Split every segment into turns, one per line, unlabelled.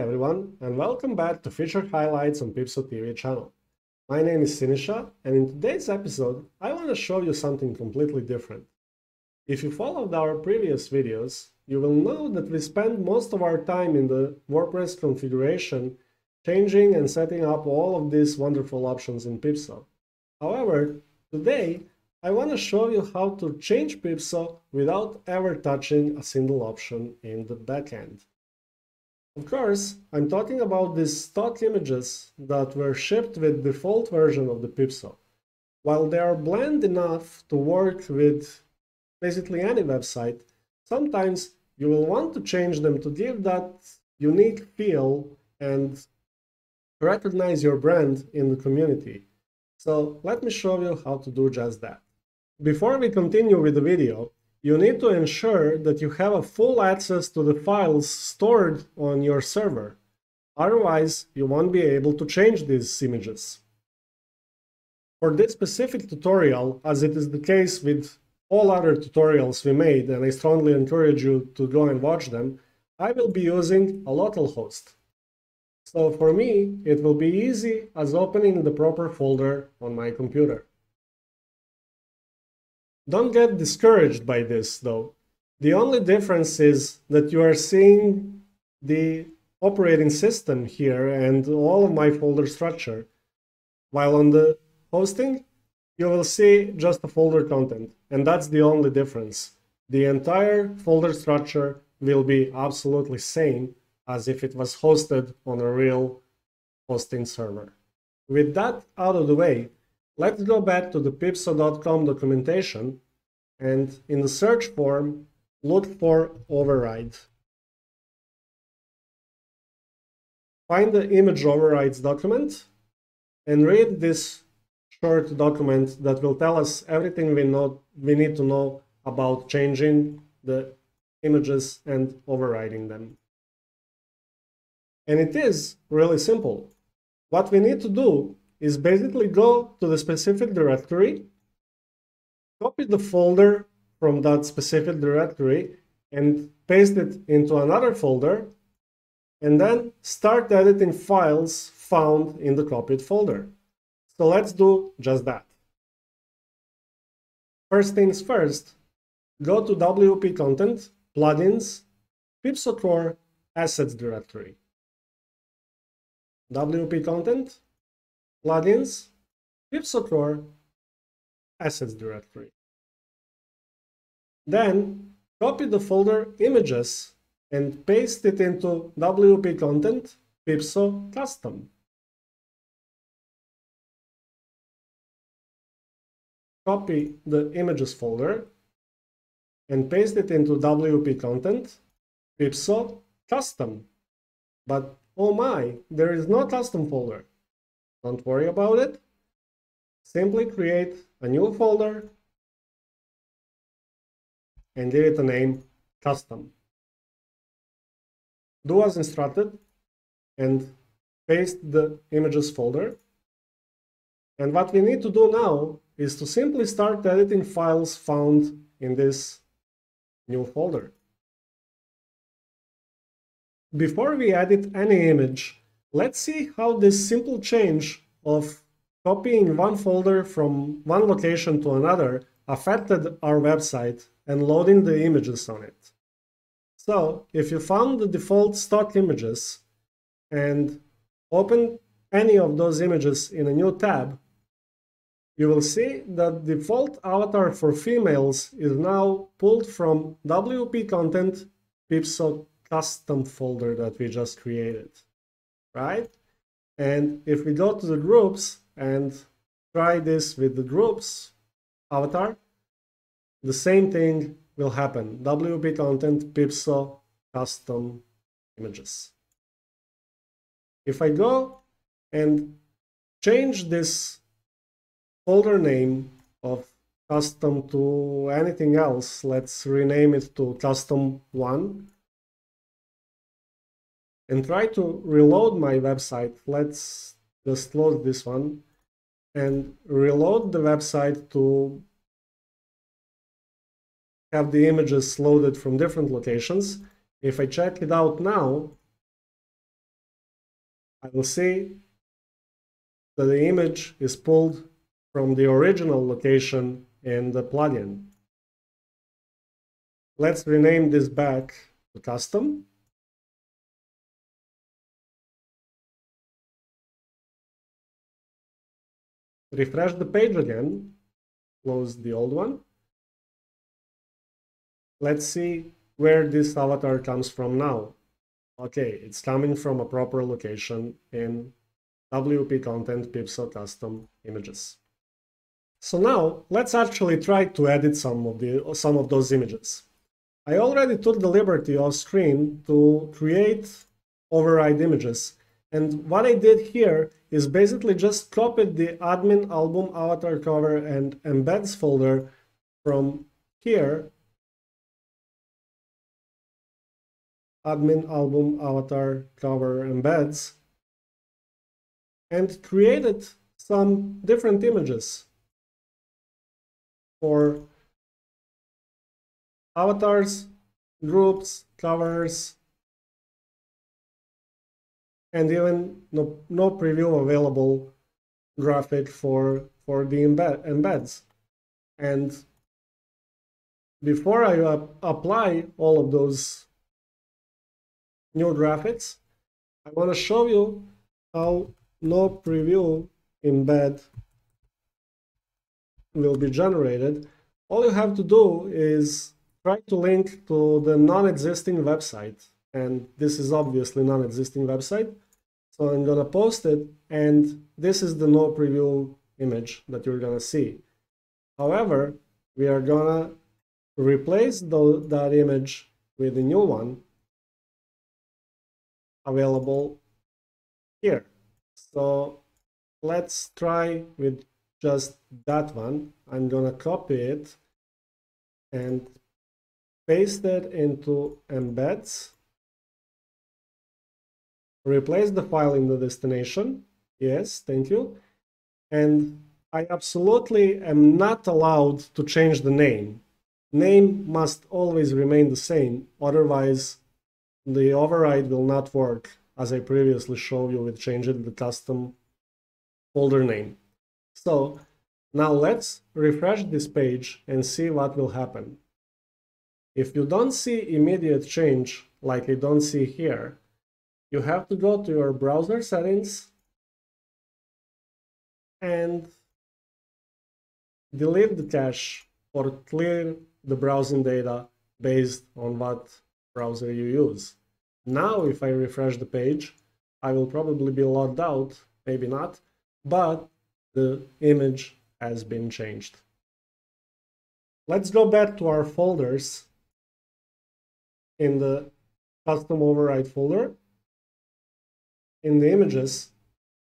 everyone, and welcome back to Feature Highlights on PeepSo TV channel. My name is Sinisha, and in today's episode, I want to show you something completely different. If you followed our previous videos, you will know that we spend most of our time in the WordPress configuration, changing and setting up all of these wonderful options in PeepSo. However, today, I want to show you how to change PeepSo without ever touching a single option in the backend. Of course, I'm talking about these stock images that were shipped with the default version of the PeepSo. While they are bland enough to work with basically any website, sometimes you will want to change them to give that unique feel and recognize your brand in the community. So let me show you how to do just that. Before we continue with the video, you need to ensure that you have a full access to the files stored on your server. Otherwise, you won't be able to change these images. For this specific tutorial, as it is the case with all other tutorials we made, and I strongly encourage you to go and watch them, I will be using a local host. So for me, it will be easy as opening the proper folder on my computer. Don't get discouraged by this, though. The only difference is that you are seeing the operating system here and all of my folder structure, while on the hosting, you will see just the folder content, and that's the only difference. The entire folder structure will be absolutely same as if it was hosted on a real hosting server. With that out of the way, let's go back to the peepso.com documentation and in the search form, look for override. Find the image overrides document and read this short document that will tell us everything we need to know about changing the images and overriding them. And it is really simple. What we need to do is basically go to the specific directory, copy the folder from that specific directory and paste it into another folder, and then start editing files found in the copied folder. So let's do just that. First things first, go to WP Content, Plugins, PeepSo Core, Assets directory. WP Content, Plugins, PeepSo Core, Assets directory. Then copy the folder Images and paste it into WP Content, PeepSo Custom. Copy the Images folder and paste it into WP Content, PeepSo Custom. But oh my, there is no custom folder. Don't worry about it. Simply create a new folder and give it a name Custom. Do as instructed and paste the images folder. And what we need to do now is to simply start editing files found in this new folder. Before we edit any image, let's see how this simple change of copying one folder from one location to another affected our website and loading the images on it. So if you found the default stock images and open any of those images in a new tab, you will see that the default avatar for females is now pulled from WP Content PeepSo Custom folder that we just created, right? And if we go to the groups and try this with the groups avatar, the same thing will happen. WP Content PeepSo Custom Images. If I go and change this folder name of custom to anything else, let's rename it to custom 1, and try to reload my website. Let's just close this one and reload the website to have the images loaded from different locations. If I check it out now, I will see that the image is pulled from the original location in the plugin. Let's rename this back to custom. Refresh the page again, close the old one. Let's see where this avatar comes from now. Okay, it's coming from a proper location in WP Content PeepSo Custom Images. So now let's actually try to edit some of those images. I already took the liberty off screen to create override images. And what I did here is basically just copied the admin album avatar cover and embeds folder from here, admin album avatar cover embeds, and created some different images for avatars, groups, covers, and even no preview available graphic for the embeds. And before I apply all of those new graphics, I want to show you how no preview embed will be generated. All you have to do is try to link to the non-existing website. And this is obviously non-existing website. So I'm going to post it, and this is the no preview image that you're going to see. However, we are going to replace that image with a new one available here. So let's try with just that one. I'm going to copy it and paste it into embeds. Replace the file in the destination. Yes, thank you. And I absolutely am not allowed to change the name. Name must always remain the same, otherwise the override will not work, as I previously showed you with changing the custom folder name. So now let's refresh this page and see what will happen. If you don't see immediate change, like I don't see here, you have to go to your browser settings and delete the cache or clear the browsing data based on what browser you use. Now, if I refresh the page, I will probably be logged out, maybe not, but the image has been changed. Let's go back to our folders in the custom override folder, in the images,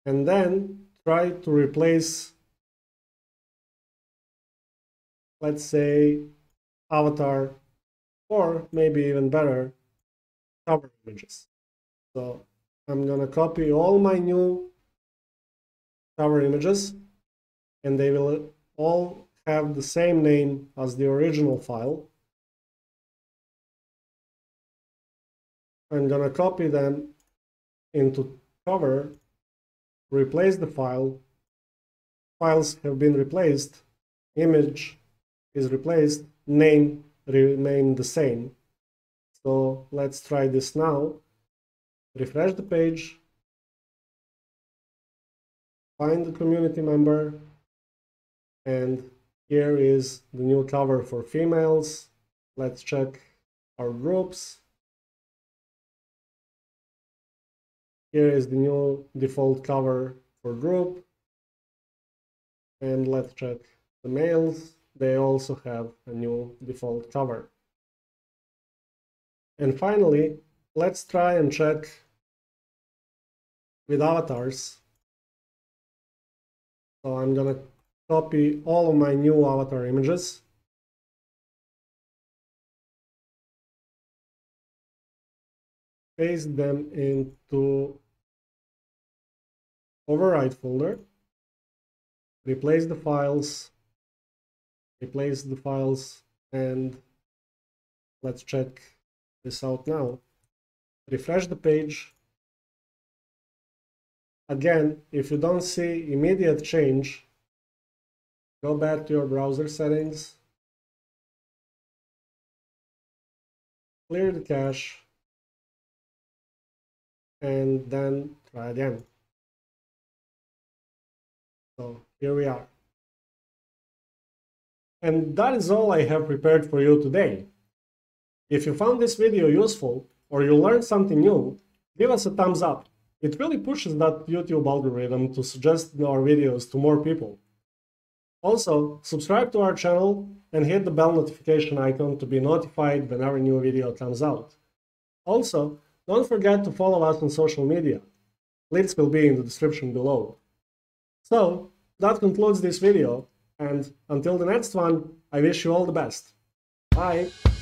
and then try to replace, let's say, avatar, or maybe even better, cover images. So I'm going to copy all my new cover images, and they will all have the same name as the original file. I'm going to copy them into cover, replace the file. Files have been replaced, image is replaced, name remain the same. So let's try this now. Refresh the page, find the community member, and here is the new cover for females. Let's check our groups. Here is the new default cover for group. And let's check the males. They also have a new default cover. And finally, let's try and check with avatars. So I'm going to copy all of my new avatar images. Paste them into override folder. Replace the files, and let's check this out now. Refresh the page, Again, if you don't see immediate change, go back to your browser settings, clear the cache, and then try again. So here we are. And that is all I have prepared for you today. If you found this video useful or you learned something new, give us a thumbs up. It really pushes that YouTube algorithm to suggest our videos to more people. Also, subscribe to our channel and hit the bell notification icon to be notified whenever a new video comes out. Also, don't forget to follow us on social media. Links will be in the description below. So, that concludes this video, and until the next one, I wish you all the best. Bye!